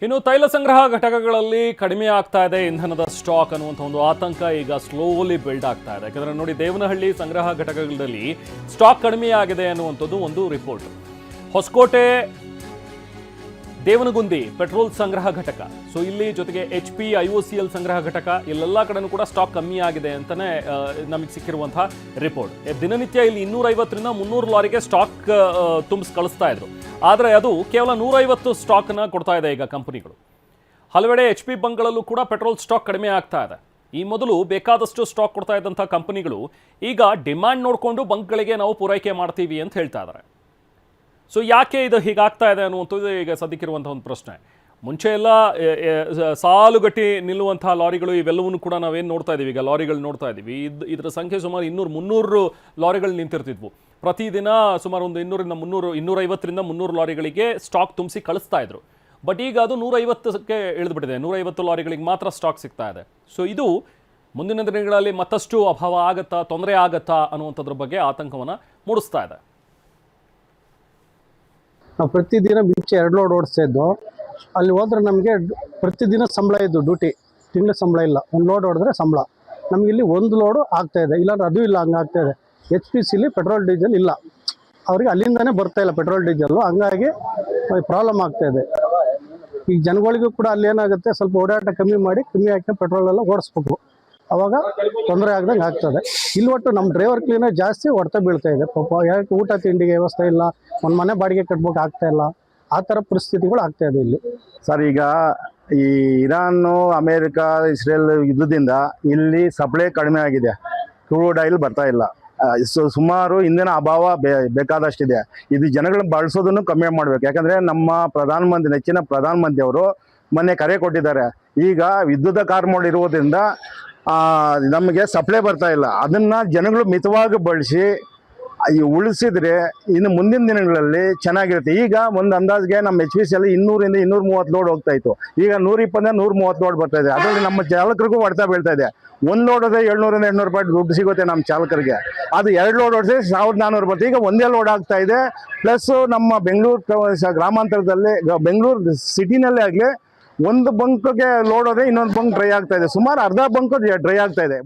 ಇನ್ನು ತೈಲ ಸಂಗ್ರಹ ಘಟಕಗಳಲ್ಲಿ ಕಡಿಮೆ ಆಗ್ತಾ ಇದೆ ಇಂಧನದ ಸ್ಟಾಕ್ ಅನ್ನುವಂಥ ಒಂದು ಆತಂಕ ಈಗ ಸ್ಲೋಲಿ ಬಿಲ್ಡ್ ಆಗ್ತಾ ಇದೆ. ಯಾಕಂದ್ರೆ ನೋಡಿ, ದೇವನಹಳ್ಳಿ ಸಂಗ್ರಹ ಘಟಕಗಳಲ್ಲಿ ಸ್ಟಾಕ್ ಕಡಿಮೆ ಆಗಿದೆ ಅನ್ನುವಂಥದ್ದು ಒಂದು ರಿಪೋರ್ಟ್. ಹೊಸಕೋಟೆ ದೇವನಗುಂದಿ ಪೆಟ್ರೋಲ್ ಸಂಗ್ರಹ ಘಟಕ, ಸೊ ಇಲ್ಲಿ ಜೊತೆಗೆ HP IOCL ಸಂಗ್ರಹ ಘಟಕ, ಇಲ್ಲೆಲ್ಲ ಕಡೆನೂ ಕೂಡ ಸ್ಟಾಕ್ ಕಮ್ಮಿ ಆಗಿದೆ ಅಂತಾನೆ ನಮಗೆ ಸಿಕ್ಕಿರುವಂತಹ ರಿಪೋರ್ಟ್. ದಿನನಿತ್ಯ ಇಲ್ಲಿ 250ರಿಂದ 300 ಲಾರಿಗೆ ಸ್ಟಾಕ್ ತುಂಬಿಸಿ ಕಳಿಸ್ತಾ ಇದ್ರು. ಆದರೆ ಅದು ಕೇವಲ 150 ಸ್ಟಾಕ್ನ ಕೊಡ್ತಾ ಇದೆ ಈಗ ಕಂಪನಿಗಳು. ಹಲವೆಡೆ HP ಬಂಕ್ಗಳಲ್ಲೂ ಕೂಡ ಪೆಟ್ರೋಲ್ ಸ್ಟಾಕ್ ಕಡಿಮೆ ಆಗ್ತಾ ಇದೆ. ಈ ಮೊದಲು ಬೇಕಾದಷ್ಟು ಸ್ಟಾಕ್ ಕೊಡ್ತಾ ಇದ್ದಂಥ ಕಂಪನಿಗಳು ಈಗ ಡಿಮ್ಯಾಂಡ್ ನೋಡಿಕೊಂಡು ಬಂಕ್ಗಳಿಗೆ ನಾವು ಪೂರೈಕೆ ಮಾಡ್ತೀವಿ ಅಂತ ಹೇಳ್ತಾ ಇದ್ದಾರೆ. ಸೊ ಯಾಕೆ ಇದು ಹೀಗಾಗ್ತಾ ಇದೆ ಅನ್ನುವಂಥದ್ದು ಈಗ ಸದ್ಯಕ್ಕಿರುವಂಥ ಒಂದು ಪ್ರಶ್ನೆ. ಮುಂಚೆ ಎಲ್ಲ ಸಾಲುಗಟ್ಟಿ ನಿಲ್ಲುವಂಥ ಲಾರಿಗಳು ಇವೆಲ್ಲವನ್ನೂ ಕೂಡ ನಾವೇನು ನೋಡ್ತಾ ಇದ್ದೀವಿ, ಈಗ ಲಾರಿಗಳು ನೋಡ್ತಾ ಇದ್ದೀವಿ. ಇದರ ಸಂಖ್ಯೆ ಸುಮಾರು 200-300 ಲಾರಿಗಳು ನಿಂತಿರ್ತಿದ್ವು. ಪ್ರತಿದಿನ ಸುಮಾರು ಒಂದು 250ರಿಂದ 300 ಲಾರಿಗಳಿಗೆ ಸ್ಟಾಕ್ ತುಂಬಿಸಿ ಕಳಿಸ್ತಾ ಇದ್ರು. ಬಟ್ ಈಗ ಅದು 150ಕ್ಕೆ ಇಳಿದುಬಿಟ್ಟಿದೆ. 150 ಲಾರಿಗಳಿಗೆ ಮಾತ್ರ ಸ್ಟಾಕ್ ಸಿಗ್ತಾ ಇದೆ. ಸೊ ಇದು ಮುಂದಿನ ದಿನಗಳಲ್ಲಿ ಮತ್ತಷ್ಟು ಅಭಾವ ಆಗತ್ತಾ, ತೊಂದರೆ ಆಗತ್ತಾ ಅನ್ನುವಂಥದ್ರ ಬಗ್ಗೆ ಆತಂಕವನ್ನು ಮೂಡಿಸ್ತಾ ಇದೆ. ನಾವು ಪ್ರತಿದಿನ ಮುಂಚೆ 2 ಲೋಡ್ ಓಡಿಸ್ತಾ ಇದ್ದು, ಅಲ್ಲಿ ಹೋದ್ರೆ ನಮಗೆ ಪ್ರತಿದಿನ ಸಂಬಳ ಇದ್ದು, ಡ್ಯೂಟಿ ತಿಂಗಳ ಸಂಬಳ ಇಲ್ಲ. 1 ಲೋಡ್ ಹೊಡೆದ್ರೆ ಸಂಬಳ. ನಮಗಿಲ್ಲಿ 1 ಲೋಡು ಆಗ್ತಾ ಇದೆ, ಇಲ್ಲಾಂದ್ರೆ ಅದು ಇಲ್ಲ, ಹಂಗಾಗ್ತಾ ಇದೆ. HPCಲಿ ಪೆಟ್ರೋಲ್ ಡೀಸೆಲ್ ಇಲ್ಲ, ಅವ್ರಿಗೆ ಅಲ್ಲಿಂದನೇ ಬರ್ತಾ ಇಲ್ಲ ಪೆಟ್ರೋಲ್ ಡೀಸೆಲ್ಲು. ಹಂಗಾಗಿ ಪ್ರಾಬ್ಲಮ್ ಆಗ್ತಾ ಇದೆ. ಈಗ ಜನಗಳಿಗೂ ಕೂಡ ಅಲ್ಲಿ ಏನಾಗುತ್ತೆ, ಸ್ವಲ್ಪ ಓಡಾಟ ಕಮ್ಮಿ ಹಾಕಿ ಪೆಟ್ರೋಲ್ ಎಲ್ಲ ಓಡಿಸ್ಬೇಕು. ಅವಾಗ ತೊಂದರೆ ಆಗ್ದಂಗೆ ಆಗ್ತದೆ. ಇಲ್ಲಿ ಒಟ್ಟು ನಮ್ಮ ಡ್ರೈವರ್ ಕ್ಲೀನರ್ ಜಾಸ್ತಿ ಹೊಡೆತ ಬೀಳ್ತಾ ಇದೆ ಪಾಪ. ಯಾಕೆ ಊಟ ತಿಂಡಿಗೆ ವ್ಯವಸ್ಥೆ ಇಲ್ಲ, ಒಂದು ಮನೆ ಬಾಡಿಗೆ ಕಟ್ಬೇಕು ಆಗ್ತಾ ಇಲ್ಲ. ಆ ಥರ ಪರಿಸ್ಥಿತಿಗಳು ಆಗ್ತಾ ಇದೆ ಇಲ್ಲಿ. ಸರ್, ಈಗ ಈ ಇರಾನು, ಅಮೇರಿಕಾ, ಇಸ್ರೇಲ್ ಯುದ್ಧದಿಂದ ಇಲ್ಲಿ ಸಪ್ಲೈ ಕಡಿಮೆ ಆಗಿದೆ. ಕ್ರೂಡ್ ಆಯಿಲ್ ಬರ್ತಾ ಇಲ್ಲ. ಸುಮಾರು ಇಂಧನ ಅಭಾವ ಬೇಕಾದಷ್ಟಿದೆ. ಇದು ಜನಗಳನ್ನ ಬಳಸೋದನ್ನು ಕಮ್ಮಿ ಮಾಡಬೇಕು. ಯಾಕಂದರೆ ನಮ್ಮ ಪ್ರಧಾನಮಂತ್ರಿ, ನೆಚ್ಚಿನ ಪ್ರಧಾನಮಂತ್ರಿ ಅವರು ಮೊನ್ನೆ ಕರೆ ಕೊಟ್ಟಿದ್ದಾರೆ. ಈಗ ವಿದ್ಯುತ್ ಕಾರ್ ಮೋಡ್ ಇರುವುದರಿಂದ ನಮಗೆ ಸಪ್ಲೈ ಬರ್ತಾ ಇಲ್ಲ. ಅದನ್ನು ಜನಗಳು ಮಿತವಾಗಿ ಬಳಸಿ ಉಳಿಸಿದ್ರೆ ಇನ್ನು ಮುಂದಿನ ದಿನಗಳಲ್ಲಿ ಚೆನ್ನಾಗಿರುತ್ತೆ. ಈಗ ಒಂದು ಅಂದಾಜಿಗೆ ನಮ್ಮ HPCಯಲ್ಲಿ 200ರಿಂದ 230 ಲೋಡ್ ಹೋಗ್ತಾ ಇತ್ತು. ಈಗ 120ರಿಂದ 130 ಲೋಡ್ ಬರ್ತಾ ಇದೆ. ಅದರಲ್ಲಿ ನಮ್ಮ ಚಾಲಕರಿಗೂ ಹೊಡೆತ ಬೀಳ್ತಾ ಇದೆ. 1 ಲೋಡ್ ಹೋದ್ರೆ 700ರಿಂದ 800 ರೂಪಾಯಿ ದುಡ್ಡು ಸಿಗುತ್ತೆ ನಮ್ಮ ಚಾಲಕರಿಗೆ. ಅದು 2 ಲೋಡ್ ಹೊಡೆದ್ರೆ 1400 ಬರುತ್ತೆ. ಈಗ ಒಂದೇ ಲೋಡ್ ಆಗ್ತಾ ಇದೆ. ಪ್ಲಸ್ ನಮ್ಮ ಬೆಂಗಳೂರು ಗ್ರಾಮಾಂತರದಲ್ಲಿ, ಬೆಂಗಳೂರು ಸಿಟಿನಲ್ಲೇ ಆಗಲಿ, ಒಂದು ಬಂಕ್ಗೆ ಲೋಡ್ ಹೋದ್ರೆ ಇನ್ನೊಂದು ಬಂಕ್ ಡ್ರೈ ಆಗ್ತಾ ಇದೆ. ಸುಮಾರು ಅರ್ಧ ಬಂಕ್ ಡ್ರೈ ಆಗ್ತಾ ಇದೆ.